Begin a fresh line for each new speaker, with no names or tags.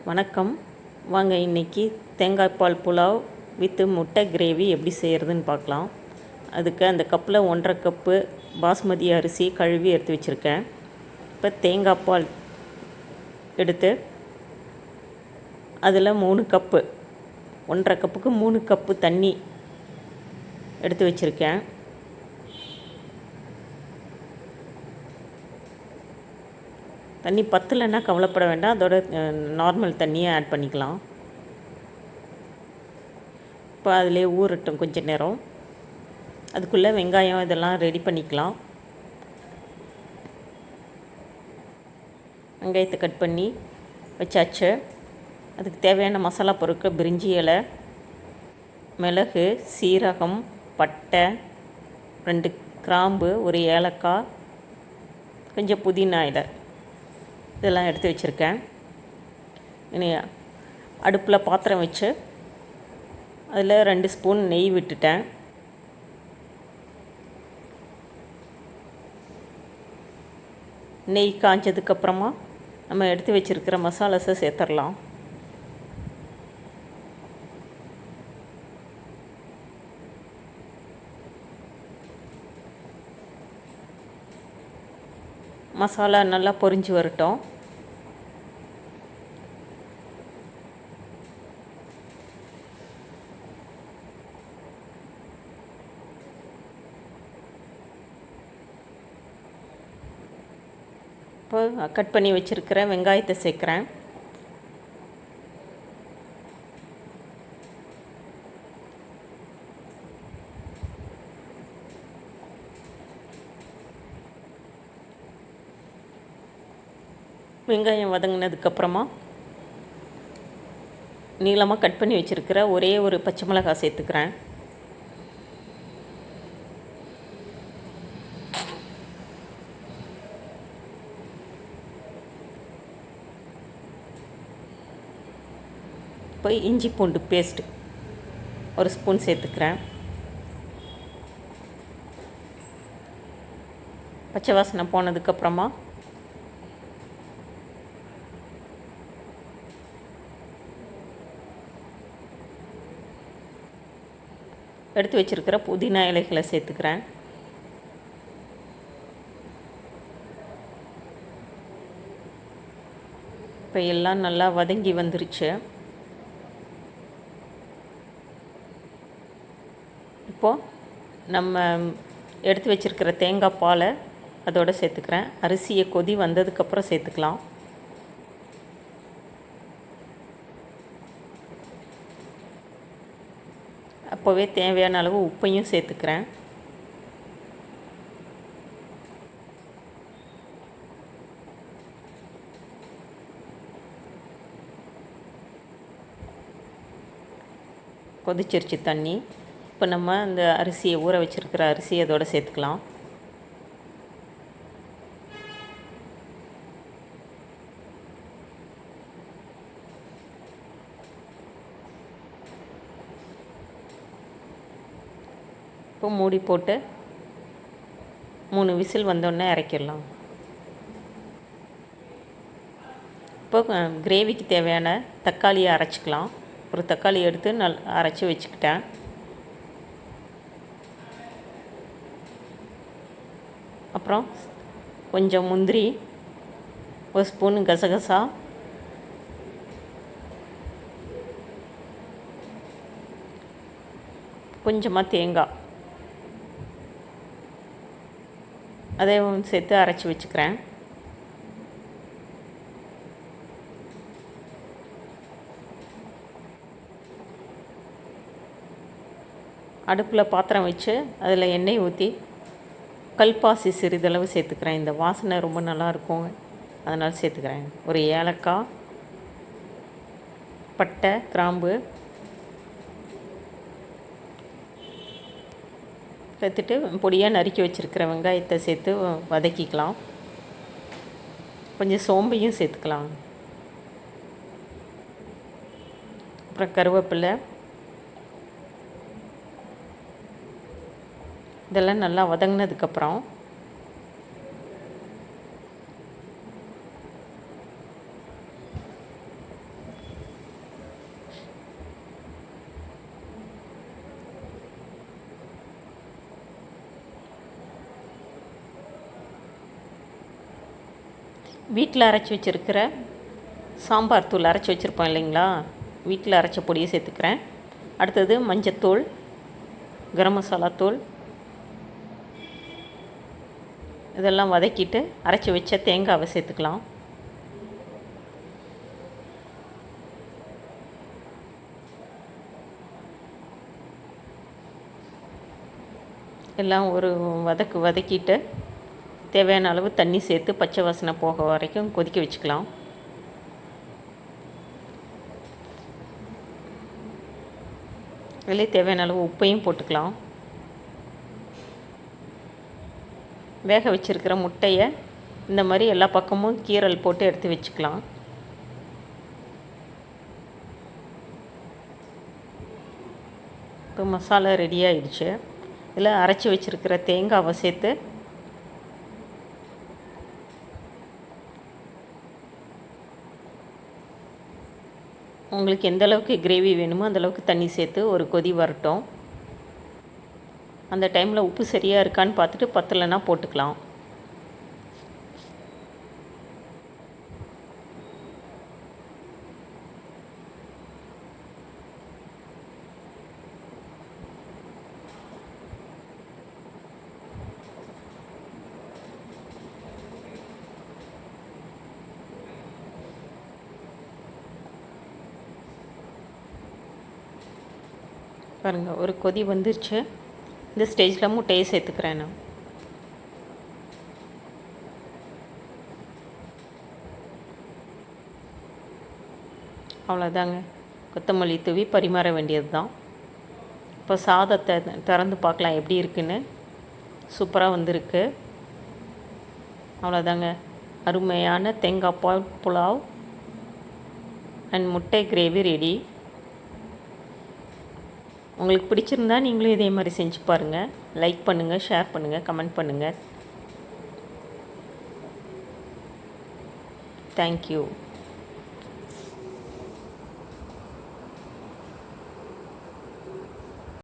வணக்கம். வாங்க இன்றைக்கி தேங்காய் பால் புலாவ் வித் முட்டை கிரேவி எப்படி செய்கிறதுன்னு பார்க்கலாம். அதுக்கு அந்த கப்பில் 1.5 கப்பு பாஸ்மதி அரிசி கழுவி எடுத்து வச்சுருக்கேன். இப்போ தேங்காய் பால் எடுத்து அதில் 3 கப்பு 1.5 கப்புக்கு 3 கப்பு தண்ணி எடுத்து வச்சுருக்கேன். தண்ணி பத்தலைன்னா கவலைப்பட வேண்டாம், அதோட நார்மல் தண்ணியை ஆட் பண்ணிக்கலாம். இப்போ அதிலே ஊறட்டும் கொஞ்சம் நேரம். அதுக்குள்ளே வெங்காயம் இதெல்லாம் ரெடி பண்ணிக்கலாம். வெங்காயத்தை கட் பண்ணி வச்சாச்சு. அதுக்கு தேவையான மசாலா பொருட்கள் பிரிஞ்சி இலை, மிளகு, சீரகம், பட்டை, 2 கிராம்பு, 1 ஏலக்காய், கொஞ்சம் புதினா இலை, இதெல்லாம் எடுத்து வச்சுருக்கேன். இனி அடுப்பில் பாத்திரம் வச்சு அதில் 2 ஸ்பூன் நெய் விட்டுட்டேன். நெய் காஞ்சதுக்கப்புறமா நம்ம எடுத்து வச்சுருக்கிற மசாலாஸை சேர்த்துடலாம். மசாலா நல்லா பொரிஞ்சு வரட்டும். இப்போ கட் பண்ணி வச்சுருக்கிற வெங்காயத்தை சேர்க்குறேன். வெங்காயம் வதங்கினதுக்கப்புறமா நீளமாக கட் பண்ணி வச்சுருக்கிற ஒரே ஒரு பச்சை மிளகாய் சேர்த்துக்கிறேன். இப்போ இஞ்சி பூண்டு பேஸ்ட் 1 ஸ்பூன் சேர்த்துக்கிறேன். பச்சை வாசனை போனதுக்கப்புறமா எடுத்து வச்சுருக்கிற புதினா இலைகளை சேர்த்துக்கிறேன். இப்போ எல்லாம் நல்லா வதங்கி வந்துருச்சு. இப்போது நம்ம எடுத்து வச்சுருக்கிற தேங்காய் பாலை அதோடு சேர்த்துக்கிறேன். அரிசியை கொதி வந்ததுக்கப்புறம் சேர்த்துக்கலாம். அப்போவே தேவையான அளவு உப்பையும் சேர்த்துக்கிறேன். கொதிச்சிருச்சு தண்ணி. இப்போ நம்ம அந்த அரிசியை ஊற வச்சுருக்கிற அரிசி அதோடு சேர்த்துக்கலாம். இப்போ மூடி போட்டு 3 விசில் வந்தோடனே இறக்கிடலாம். இப்போ கிரேவிக்கு தேவையான தக்காளியை அரைச்சிக்கலாம். ஒரு தக்காளி எடுத்து அரைச்சி வச்சுக்கிட்டேன். அப்புறம் கொஞ்சம் முந்திரி, 1 ஸ்பூன் கசகசா, கொஞ்சமாக தேங்காய், அதையும் சேர்த்து அரைச்சி வச்சுக்கிறேன். அடுப்பில் பாத்திரம் வச்சு அதில் எண்ணெய் ஊற்றி கல்பாசி சிறிதளவு சேர்த்துக்கிறேன். இந்த வாசனை ரொம்ப நல்லாயிருக்கும், அதனால் சேர்த்துக்கிறேன். 1 ஏலக்காய், பட்டை, கிராம்பு சேர்த்துட்டு பொடியாக நறுக்கி வச்சுருக்கிற வெங்காயத்தை சேர்த்து வதக்கிக்கலாம். கொஞ்சம் சோம்பையும் சேர்த்துக்கலாம். அப்புறம் கருவேப்பிலை, இதெல்லாம் நல்லா வதங்கினதுக்கப்புறம் வீட்டில் அரைச்சி வச்சுருக்கிற சாம்பார் தூள் அரைச்சி வச்சுருப்போம் இல்லைங்களா, வீட்டில் அரைச்ச பொடியை சேர்த்துக்கிறேன். அடுத்தது மஞ்சத்தூள், கரம் மசாலா தூள், இதெல்லாம் வதக்கிட்டு அரைச்சி வச்ச தேங்காவை சேர்த்துக்கலாம். எல்லாம் ஒரு வதக்கிட்டு தேவையான அளவு தண்ணி சேர்த்து பச்சை வாசனை போக வரைக்கும் கொதிக்க வச்சுக்கலாம். அதிலே தேவையான அளவு உப்பையும் போட்டுக்கலாம். வேக வச்சுருக்கிற முட்டையை இந்த மாதிரி எல்லா பக்கமும் கீரல் போட்டு எடுத்து வச்சுக்கலாம். இப்போ மசாலா ரெடி ஆகிடுச்சு. இதில் அரைச்சி வச்சுருக்கிற தேங்காவை சேர்த்து உங்களுக்கு எந்த அளவுக்கு கிரேவி வேணுமோ அந்தளவுக்கு தண்ணி சேர்த்து ஒரு கொதி வரட்டும். அந்த டைமில் உப்பு சரியாக இருக்கான்னு பார்த்துட்டு பத்தலைன்னா போட்டுக்கலாம். பாருங்கள், ஒரு கொதி வந்துருச்சு. இந்த ஸ்டேஜில் முட்டையை சேர்த்துக்கிறேன் நான். அவ்வளோதாங்க, கொத்தமல்லி தூவி பரிமாற வேண்டியது தான். இப்போ சாதத்தை திறந்து பார்க்கலாம் எப்படி இருக்குன்னு. சூப்பராக வந்திருக்கு. அவ்வளோதாங்க, அருமையான தேங்காய் பால் புலாவ் அண்ட் முட்டை கிரேவி ரெடி. உங்களுக்கு பிடிச்சிருந்தா நீங்களும் இதே மாதிரி செஞ்சு பாருங்கள். லைக் பண்ணுங்கள், ஷேர் பண்ணுங்கள், கமெண்ட் பண்ணுங்கள். தேங்க்யூ.